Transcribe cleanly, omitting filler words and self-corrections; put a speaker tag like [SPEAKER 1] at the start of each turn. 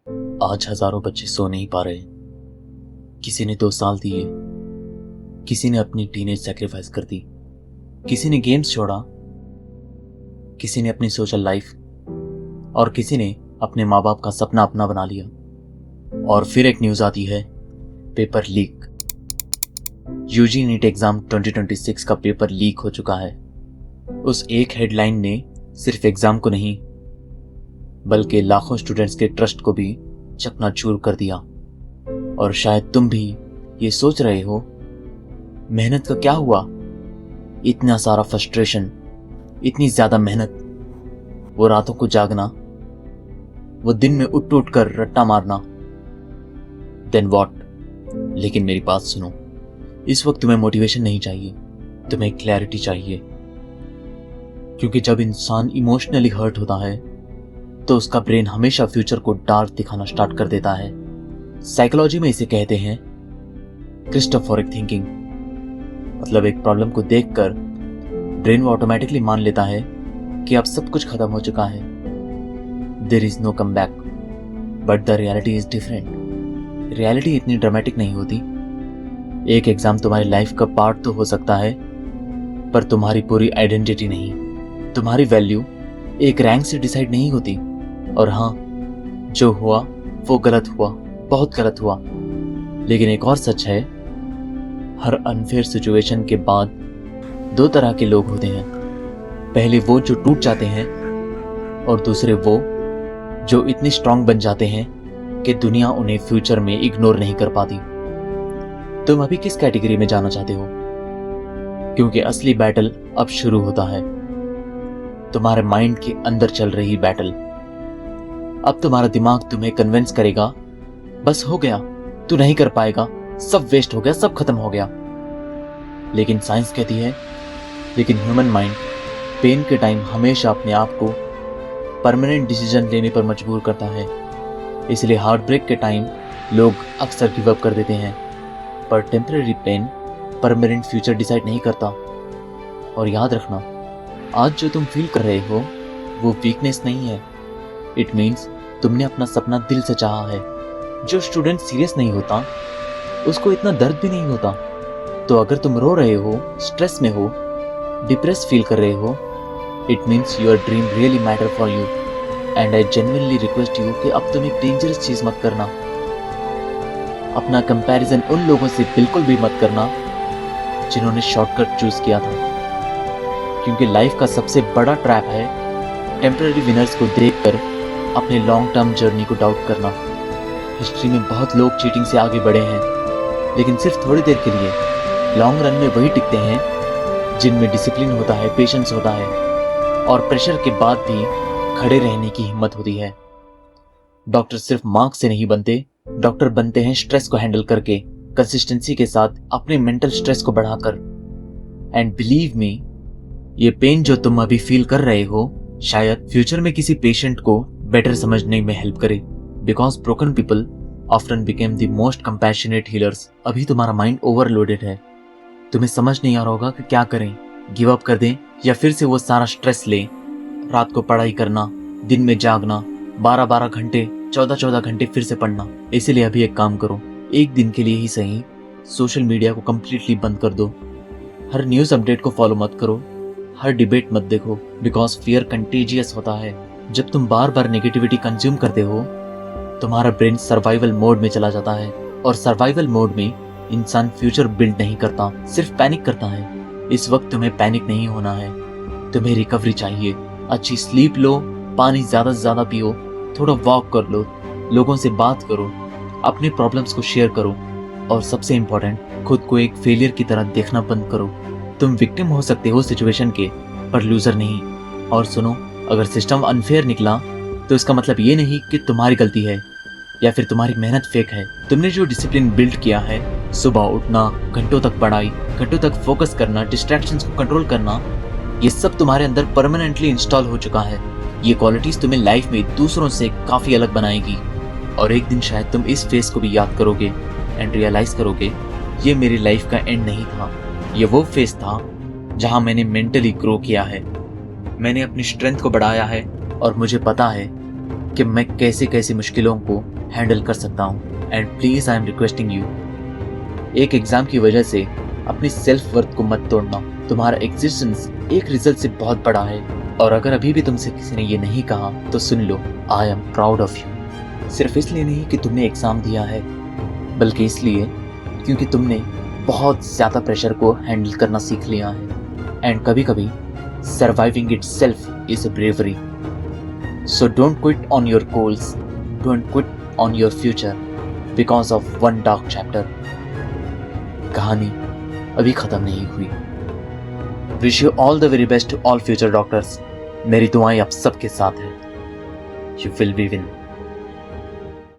[SPEAKER 1] आज हजारों बच्चे सो नहीं पा रहे। किसी ने 2 साल दिए, किसी ने अपनी टीनेज सैक्रिफाइस कर दी, किसी ने गेम्स छोड़ा, किसी ने अपनी सोशल लाइफ और किसी ने अपने माँ बाप का सपना अपना बना लिया। और फिर एक न्यूज आती है, paper leak. UG NEET exam 2026 का पेपर लीक हो चुका है। उस एक हेडलाइन ने सिर्फ एग्जाम को नहीं बल्कि लाखों स्टूडेंट्स के ट्रस्ट को भी चकनाचूर कर दिया। और शायद तुम भी ये सोच रहे हो, मेहनत का क्या हुआ? इतना सारा फ्रस्ट्रेशन, इतनी ज्यादा मेहनत, वो रातों को जागना, वो दिन में उठ उठ कर रट्टा मारना, देन व्हाट? लेकिन मेरी बात सुनो, इस वक्त तुम्हें मोटिवेशन नहीं चाहिए, तुम्हें क्लैरिटी चाहिए। क्योंकि जब इंसान इमोशनली हर्ट होता है तो उसका ब्रेन हमेशा फ्यूचर को डार्क दिखाना स्टार्ट कर देता है। साइकोलॉजी में इसे कहते हैं क्रिस्टोफोरिक थिंकिंग। मतलब एक प्रॉब्लम को देखकर ब्रेन वो ऑटोमेटिकली मान लेता है कि अब सब कुछ खत्म हो चुका है, there is no come back. But the reality is different. Reality इतनी ड्रामेटिक नहीं होती। एक एग्जाम तुम्हारी लाइफ का पार्ट तो हो सकता है, पर तुम्हारी पूरी आइडेंटिटी नहीं। तुम्हारी वैल्यू एक रैंक से डिसाइड नहीं होती। और हाँ, जो हुआ वो गलत हुआ, बहुत गलत हुआ। लेकिन एक और सच है, हर अनफेयर सिचुएशन के बाद 2 तरह के लोग होते हैं। पहले वो जो टूट जाते हैं, और दूसरे वो जो इतने स्ट्रांग बन जाते हैं कि दुनिया उन्हें फ्यूचर में इग्नोर नहीं कर पाती। तुम अभी किस कैटेगरी में जाना चाहते हो? क्योंकि असली बैटल अब शुरू होता है, तुम्हारे माइंड के अंदर चल रही बैटल। अब तुम्हारा दिमाग तुम्हें कन्विंस करेगा, बस हो गया, तू नहीं कर पाएगा, सब वेस्ट हो गया, सब खत्म हो गया। लेकिन साइंस कहती है, लेकिन ह्यूमन माइंड पेन के टाइम हमेशा अपने आप को परमानेंट डिसीजन लेने पर मजबूर करता है। इसलिए हार्ट ब्रेक के टाइम लोग अक्सर गिव अप कर देते हैं। पर temporary pain permanent future decide नहीं करता। और याद रखना, आज जो तुम फील कर रहे हो वो वीकनेस नहीं है। इट मीन्स तुमने अपना सपना दिल से चाहा है। जो स्टूडेंट सीरियस नहीं होता उसको इतना दर्द भी नहीं होता। तो अगर तुम रो रहे हो, स्ट्रेस में हो, डिप्रेस फील कर रहे हो, it means your dream really matter for you. And I genuinely request you कि अब तुम एक डेंजरस चीज मत करना। अपना कंपैरिजन उन लोगों से बिल्कुल भी मत करना जिन्होंने शॉर्टकट चूज किया था। क्योंकि लाइफ का सबसे बड़ा ट्रैप है टेम्पररी विनर्स को देखकर अपने लॉन्ग टर्म जर्नी को डाउट करना। हिस्ट्री में बहुत लोग चीटिंग से आगे बढ़े हैं, लेकिन सिर्फ थोड़ी देर के लिए। लॉन्ग रन में वही टिकते हैं जिनमें डिसिप्लिन होता है, पेशेंस होता है, और प्रेशर के बाद भी खड़े रहने की हिम्मत होती है। डॉक्टर सिर्फ मार्क्स से नहीं बनते, डॉक्टर बनते हैं स्ट्रेस को हैंडल करके, कंसिस्टेंसी के साथ, अपने मेंटल स्ट्रेस को बढ़ाकर। एंड बिलीव मी, ये पेन जो तुम अभी फील कर रहे हो शायद फ्यूचर में किसी पेशेंट को बेटर समझने में हेल्प करे। Because broken people often became the most compassionate healers. अभी तुम्हारा माइंड ओवरलोडेड है, तुम्हें समझ नहीं आ रहा होगा कि क्या करें, गिव अप कर दें या फिर से वो सारा स्ट्रेस लें। रात को पढ़ाई करना, दिन में जागना, 12-12 घंटे, 14-14 घंटे फिर से पढ़ना। इसीलिए अभी एक काम करो, एक दिन के लिए ही सही सोशल मीडिया को कंप्लीटली बंद कर दो। हर न्यूज अपडेट को फॉलो मत करो, हर डिबेट मत देखो। बिकॉज फियर कंटेजियस होता है। जब तुम बार बार नेगेटिविटी कंज्यूम करते हो, तुम्हारा ब्रेन सर्वाइवल मोड में चला जाता है। और सर्वाइवल मोड में इंसान फ्यूचर बिल्ड नहीं करता, सिर्फ पैनिक करता है। इस वक्त तुम्हें पैनिक नहीं होना है, तुम्हें रिकवरी चाहिए। अच्छी स्लीप लो, पानी ज्यादा से ज्यादा पियो, थोड़ा वॉक कर लो, लोगों से बात करो, अपने प्रॉब्लम्स को शेयर करो। और सबसे इंपॉर्टेंट, खुद को एक फेलियर की तरह देखना बंद करो। तुम विक्टिम हो सकते हो सिचुएशन के, पर लूजर नहीं। और सुनो, अगर सिस्टम अनफेयर निकला तो इसका मतलब ये नहीं कि तुम्हारी गलती है या फिर तुम्हारी मेहनत फेक है। तुमने जो डिसिप्लिन बिल्ड किया है, सुबह उठना, घंटों तक पढ़ाई, घंटों तक फोकस करना, डिस्ट्रैक्शंस को कंट्रोल करना, ये सब तुम्हारे अंदर परमानेंटली इंस्टॉल हो चुका है। ये क्वालिटीज तुम्हें लाइफ में दूसरों से काफी अलग बनाएगी। और एक दिन शायद तुम इस फेस को भी याद करोगे एंड रियलाइज करोगे, ये मेरी लाइफ का एंड नहीं था, ये वो फेस था जहां मैंने मेंटली ग्रो किया है, मैंने अपनी स्ट्रेंथ को बढ़ाया है। और मुझे पता है कि मैं कैसे कैसे मुश्किलों को हैंडल कर सकता हूँ। And please I am requesting you, एक एग्जाम की वजह से अपनी सेल्फ वर्थ को मत तोड़ना। तुम्हारा एग्जिस्टेंस एक रिजल्ट से बहुत बड़ा है, और अगर अभी भी तुमसे किसी ने ये नहीं कहा तो सुन लो, I am proud of you. सिर्फ इसलिए नहीं कि तुमने एग्जाम दिया है, बल्कि इसलिए क्योंकि तुमने बहुत ज़्यादा प्रेशर को हैंडल करना सीख लिया है। एंड कभी कभी surviving itself is a bravery. So don't quit on your goals, don't quit on your future because of one dark chapter. कहानी अभी खत्म नहीं हुई। Wish you all the very best to all future doctors. मेरी दुआएं आप सबके साथ हैं। You will be win.